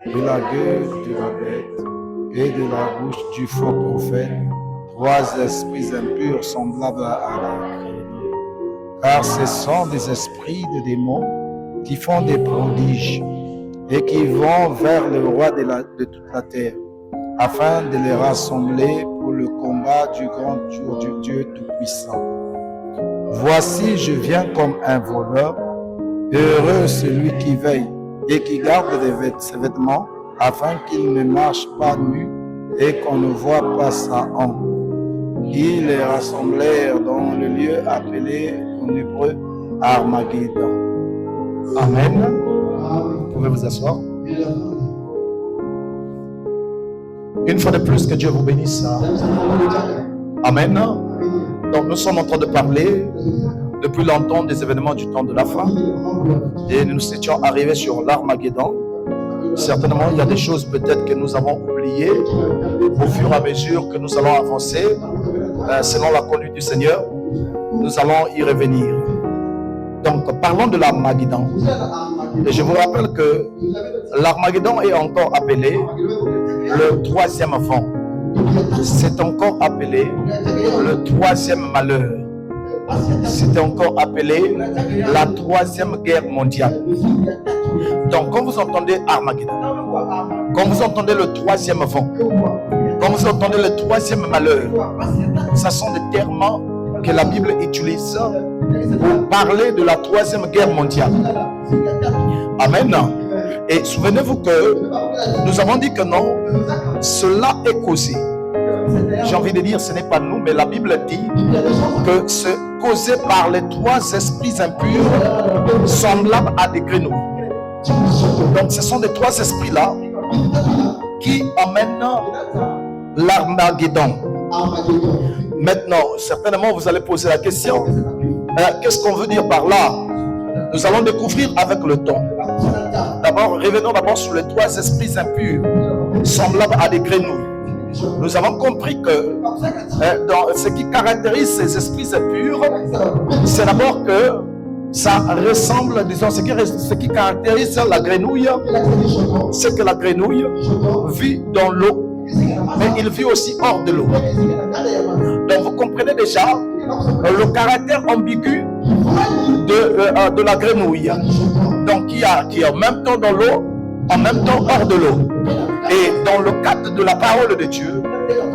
de la gueule de la bête et de la bouche du faux prophète, 3 esprits impurs semblables à la grenouille. Car ce sont des esprits de démons qui font des prodiges et qui vont vers le roi de toute la terre, afin de les rassembler pour le combat du grand jour du Dieu Tout-Puissant. Voici, je viens comme un voleur. Heureux celui qui veille et qui garde ses vêtements, afin qu'il ne marche pas nu et qu'on ne voit pas sa hanche. Ils les rassemblèrent dans le lieu appelé en hébreu Armageddon. Amen. Vous pouvez vous asseoir. Une fois de plus, que Dieu vous bénisse. Amen. Donc nous sommes en train de parler depuis longtemps des événements du temps de la fin. Et nous étions arrivés sur l'Armageddon. Certainement, il y a des choses peut-être que nous avons oubliées au fur et à mesure que nous allons avancer. Selon la conduite du Seigneur, nous allons y revenir. Donc, parlons de l'Armageddon. Et je vous rappelle que l'Armageddon est encore appelé le 3e vent. C'est encore appelé le 3e malheur. C'est encore appelé la 3e guerre mondiale. Donc, quand vous entendez Armageddon, quand vous entendez le 3e vent, quand vous entendez le 3e malheur, ce sont des termes que la Bible utilise pour parler de la 3e guerre mondiale. Amen. Et souvenez-vous que nous avons dit que non, cela est causé. J'ai envie de dire, ce n'est pas nous, mais la Bible dit que c'est causé par les 3 esprits impurs semblables à des grenouilles. Donc ce sont les 3 esprits-là qui emmènent l'Armageddon. Maintenant, certainement vous allez poser la question, qu'est-ce qu'on veut dire par là? Nous allons découvrir avec le temps. D'abord, revenons d'abord sur les 3 esprits impurs semblables à des grenouilles. Nous avons compris que dans ce qui caractérise ces esprits impurs, c'est d'abord que ça ressemble, disons, ce qui caractérise la grenouille, c'est que la grenouille vit dans l'eau, mais il vit aussi hors de l'eau. Donc vous comprenez déjà le caractère ambigu de la grenouille. Donc qui est en même temps dans l'eau, en même temps hors de l'eau. Et dans le cadre de la parole de Dieu,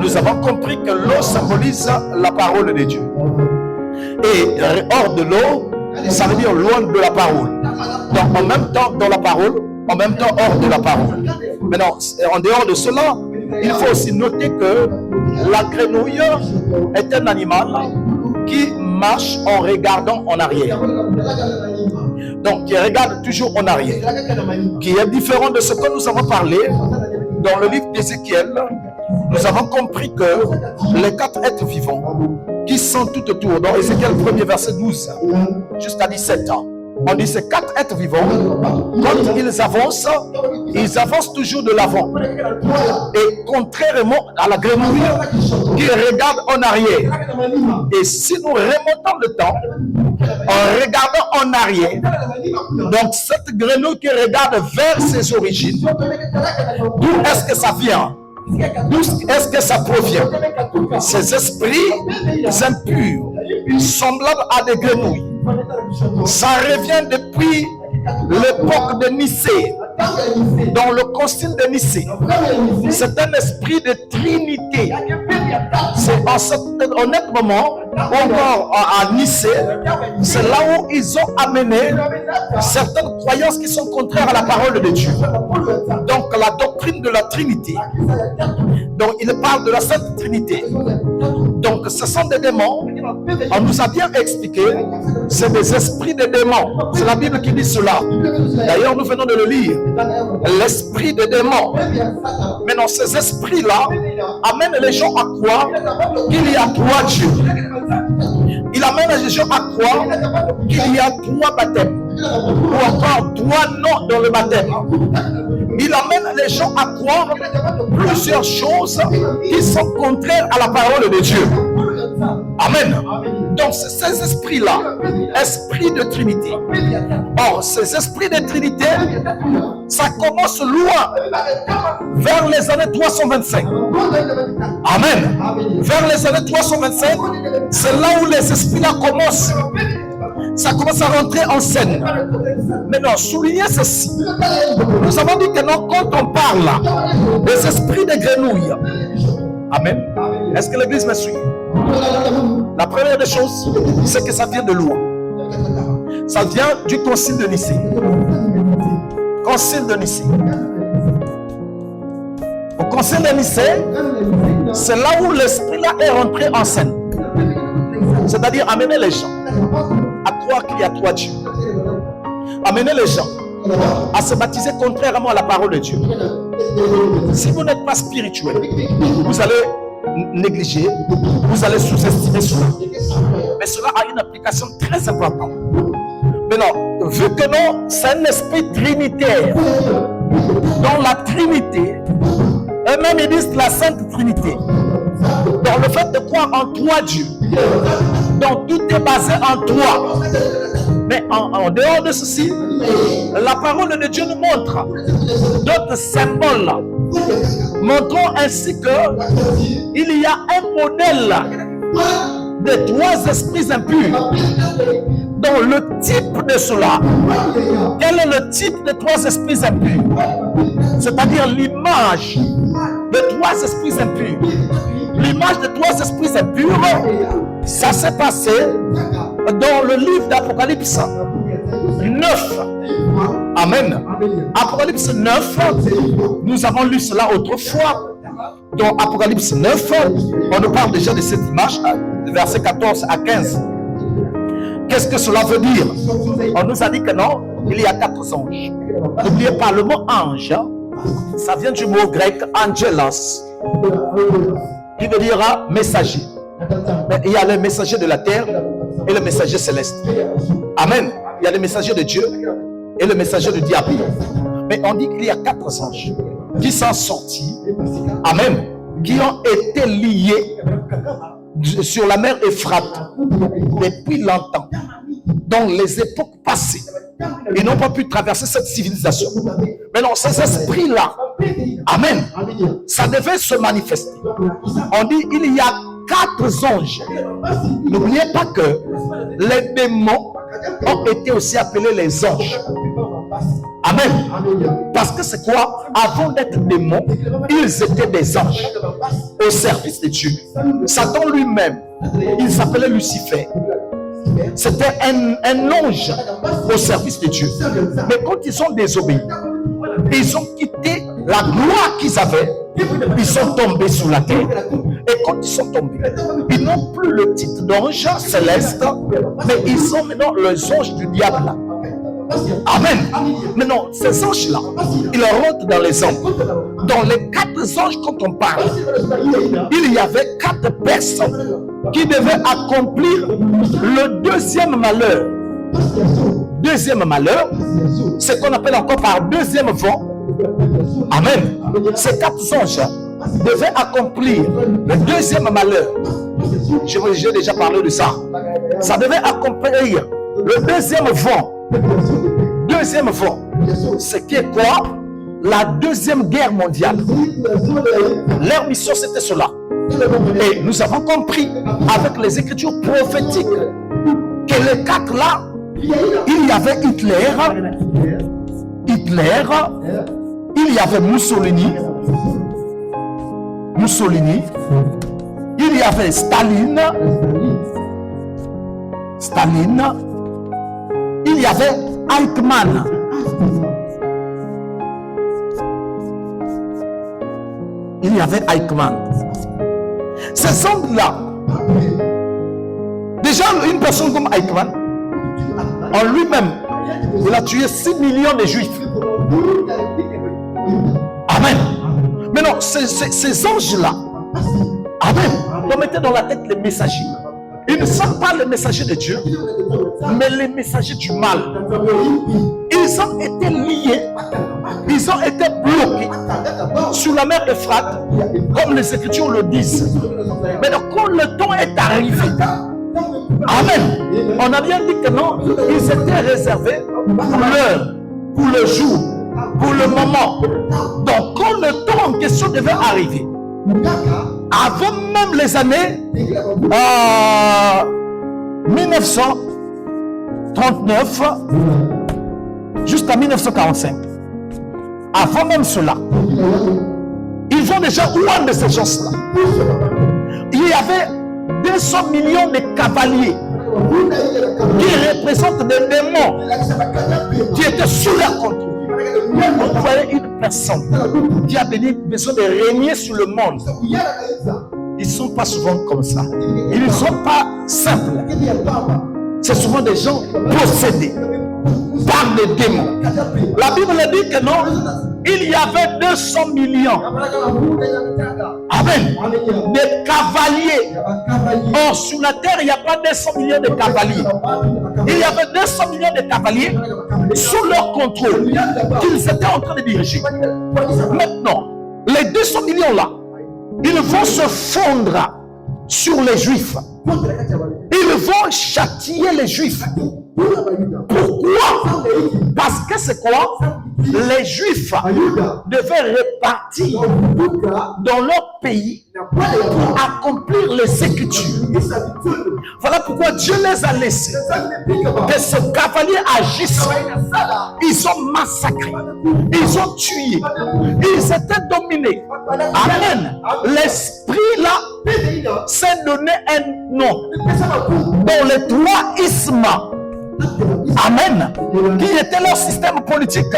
nous avons compris que l'eau symbolise la parole de Dieu. Et hors de l'eau, ça veut dire loin de la parole. Donc en même temps dans la parole, en même temps hors de la parole. Maintenant, en dehors de cela, il faut aussi noter que la grenouille est un animal qui marche en regardant en arrière. Donc qui regarde toujours en arrière. Qui est différent de ce que nous avons parlé dans le livre d'Ézéchiel. Nous avons compris que les 4 êtres vivants qui sont tout autour, dans Ézéchiel 1er verset 12 jusqu'à 17 ans, on dit ces 4 êtres vivants, quand ils avancent toujours de l'avant. Et contrairement à la grenouille qui regarde en arrière. Et si nous remontons le temps, en regardant en arrière, donc cette grenouille qui regarde vers ses origines, d'où est-ce que ça vient? D'où est-ce que ça provient? Ces esprits impurs, semblables à des grenouilles, ça revient depuis l'époque de Nicée, dans le concile de Nicée. C'est un esprit de trinité. C'est en net moment, encore à Nicée, c'est là où ils ont amené certaines croyances qui sont contraires à la parole de Dieu. Donc la doctrine de la Trinité. Donc il parle de la Sainte Trinité. Donc ce sont des démons. On nous a bien expliqué, c'est des esprits de démons. C'est la Bible qui dit cela. D'ailleurs, nous venons de le lire. L'esprit de démons. Maintenant, ces esprits-là amènent les gens à croire qu'il y a 3 dieux. Il amène les gens à croire qu'il y a 3 baptêmes. Ou encore 3 noms dans le baptême. Il amène les gens à croire plusieurs choses qui sont contraires à la parole de Dieu. Amen. Donc ces esprits-là, esprits de Trinité. Or, ces esprits de Trinité, ça commence loin, vers les années 325. Amen. Vers les années 325, c'est là où les esprits-là commencent. Ça commence à rentrer en scène. Maintenant, soulignez ceci. Nous avons dit que non, quand on parle des esprits de grenouilles, amen. Est-ce que l'église me suit? La première des choses, c'est que ça vient de loin. Ça vient du concile de Nicée. Concile de Nicée. Au concile de Nicée, c'est là où l'esprit-là est rentré en scène. C'est-à-dire amener les gens à croire qu'il y a trois dieux. Amener les gens à se baptiser contrairement à la parole de Dieu. Si vous n'êtes pas spirituel, vous allez négliger, vous allez sous-estimer cela. Mais cela a une application très importante. Maintenant, vu que non, c'est un esprit trinitaire, dans la Trinité, eux-mêmes ils disent la Sainte Trinité. Dans le fait de croire en trois dieux, donc tout est basé en toi. Mais en dehors de ceci, la parole de Dieu nous montre d'autres symboles, montrant ainsi que il y a un modèle de trois esprits impurs. Donc le type de cela, quel est le type de trois esprits impurs? C'est-à-dire l'image de trois esprits impurs. L'image de trois esprits impurs, ça s'est passé dans le livre d'Apocalypse 9. Amen. Apocalypse 9, nous avons lu cela autrefois. Dans Apocalypse 9, on nous parle déjà de cette image, versets 14 à 15. Qu'est-ce que cela veut dire? On nous a dit que non, il y a 4 anges. N'oubliez pas, le mot ange, ça vient du mot grec angelos, qui veut dire messager. Mais il y a les messagers de la terre et le messager céleste. Amen. Il y a les messagers de Dieu et le messager du diable. Mais on dit qu'il y a 4 anges qui sont sortis. Amen. Qui ont été liés sur la mer Euphrate depuis longtemps, dans les époques passées. Ils n'ont pas pu traverser cette civilisation. Mais non, ces esprits-là, amen, ça devait se manifester. On dit il y a 4 anges. N'oubliez pas que les démons ont été aussi appelés les anges. Amen. Parce que c'est quoi? Avant d'être démons, ils étaient des anges au service de Dieu. Satan lui-même, il s'appelait Lucifer. C'était un ange au service de Dieu. Mais quand ils ont désobéi, ils ont quitté la gloire qu'ils avaient. Ils sont tombés sur la terre. Et quand ils sont tombés, ils n'ont plus le titre d'ange céleste, mais ils ont maintenant les anges du diable. Amen. Maintenant, ces anges-là, ils rentrent dans les anges. Dans les 4 anges, quand on parle, il y avait 4 personnes qui devaient accomplir le deuxième malheur. Deuxième malheur, c'est qu'on appelle encore par deuxième vent. Amen. Ces 4 anges devaient accomplir le deuxième malheur. J'ai déjà parlé de ça. Ça devait accomplir le deuxième vent. Deuxième vent, c'est qui est quoi? La deuxième guerre mondiale. Leur mission c'était cela. Et nous avons compris avec les écritures prophétiques que les 4 là, il y avait Hitler, il y avait Mussolini, il y avait Staline, il y avait Eichmann. Il y avait Eichmann. Ces hommes-là, déjà une personne comme Eichmann, en lui-même, il a tué 6 millions de juifs. Amen. Mais non, ces anges-là, amen, on mettait dans la tête les messagers. Ils ne sont pas les messagers de Dieu, mais les messagers du mal. Ils ont été liés, ils ont été bloqués sur la mer Euphrate, comme les Écritures le disent. Maintenant, quand le temps est arrivé, amen, on a bien dit que non, ils étaient réservés pour l'heure, pour le jour, pour le moment. Donc, quand le temps en question devait arriver, avant même les années 1939 jusqu'à 1945, avant même cela, ils ont déjà oublié de ces gens-là. Il y avait 200 millions de cavaliers qui représentent des démons qui étaient sous leur contrôle. Vous voyez une personne qui a besoin de régner sur le monde. Ils ne sont pas souvent comme ça. Ils ne sont pas simples. C'est souvent des gens possédés par des démons. La Bible dit que non, il y avait 200 millions. Amen. De cavaliers. Or, sur la terre, il n'y a pas 200 millions de cavaliers. Il y avait 200 millions de cavaliers sous leur contrôle qu'ils étaient en train de diriger. Maintenant, les 200 millions-là, ils vont se fondre sur les Juifs. Ils vont châtier les Juifs. Pourquoi? Parce que c'est quoi? Les Juifs devaient repartir dans leur pays pour accomplir les Écritures. Voilà pourquoi Dieu les a laissés. Que ce cavalier agisse. Ils ont massacré. Ils ont tué. Ils étaient dominés. Amen. L'esprit là s'est donné un nom. Dans les trois isthmes. Amen. Qui était leur système politique.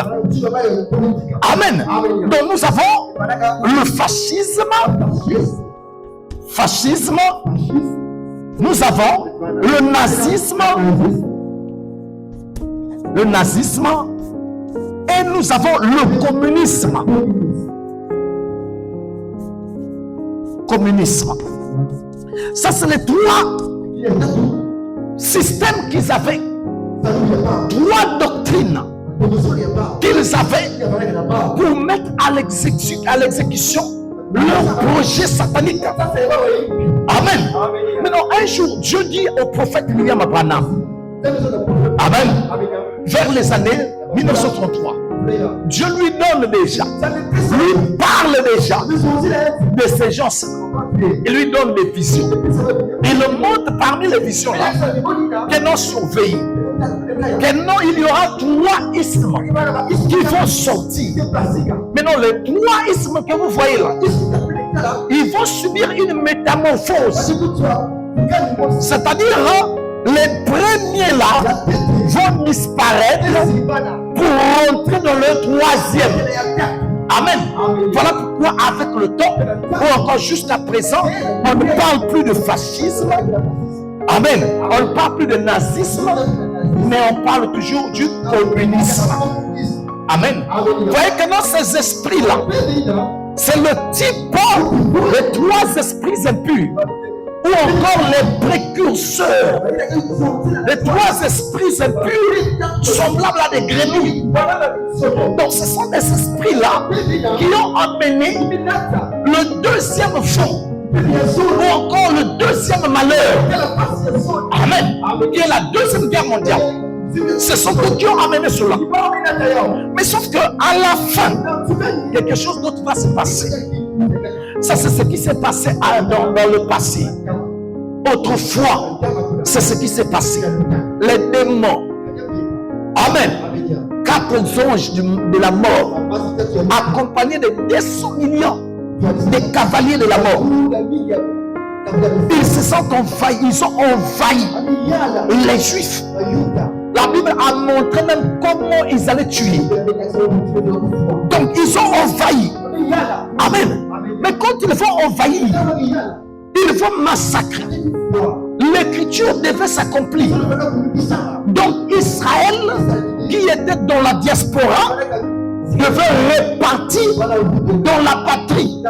Amen. Donc nous avons le fascisme. Nous avons le nazisme. Et nous avons le communisme. Ça, c'est les trois systèmes qu'ils avaient. Trois doctrines qu'ils avaient pour mettre à l'exécution leur projet satanique. Amen. Maintenant, un jour, Dieu dit au prophète William Branham, amen, vers les années 1933, Dieu lui donne déjà, lui parle déjà de ces gens-là. Il lui donne des visions. Il le montre parmi les visions-là que non surveillent. Que non, il y aura trois isthmes qui vont sortir. Maintenant, les trois isthmes que vous voyez là, ils vont subir une métamorphose. C'est-à-dire, les premiers là vont disparaître pour rentrer dans le troisième. Amen. Voilà pourquoi avec le temps, ou encore jusqu'à présent, on ne parle plus de fascisme. Amen. On ne parle plus de nazisme, mais on parle toujours du communisme. Amen. Vous voyez que dans ces esprits-là, c'est le type de trois esprits impurs, ou encore les précurseurs, les trois esprits impurs semblables à des grenouilles. Donc ce sont des esprits-là qui ont amené le deuxième fond, ou encore le deuxième malheur. Amen. Qui est la deuxième guerre mondiale. Ce sont eux qui ont amené cela. Mais sauf que à la fin, quelque chose d'autre va se passer. Ça, c'est ce qui s'est passé dans le passé. Autrefois, c'est ce qui s'est passé. Les démons. Amen. 4 anges de la mort, accompagnés de 200 millions de cavaliers de la mort. Ils se sont envahis, ils ont envahi les Juifs. La Bible a montré même comment ils allaient tuer. Donc ils ont envahi. Amen. Mais quand ils vont envahir, ils vont massacrer. L'écriture devait s'accomplir. Donc Israël, qui était dans la diaspora, devait repartir dans la patrie.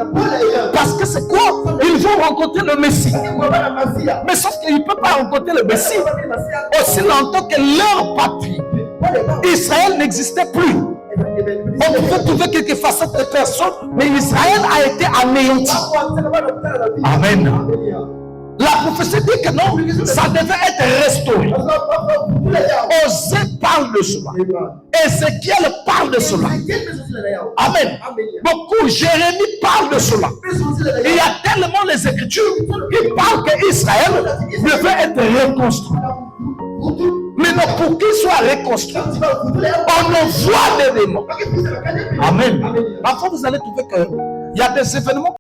Parce que c'est quoi? Ils vont rencontrer le Messie. Mais sauf qu'ils ne peuvent pas rencontrer le Messie aussi longtemps que leur patrie, Israël, n'existait plus. On pouvait trouver quelques facettes de cette personne, mais Israël a été anéanti. Amen. La prophétie dit que non, ça devait être restauré. Osée parle de cela. Ézéchiel parle de cela. Amen. Beaucoup, Jérémie parle de cela. Il y a tellement les Écritures qui parlent qu'Israël devait être reconstruit. Mais pour qu'il soit reconstruit, on envoie des démons. Amen. Parfois, vous allez trouver qu'il y a des événements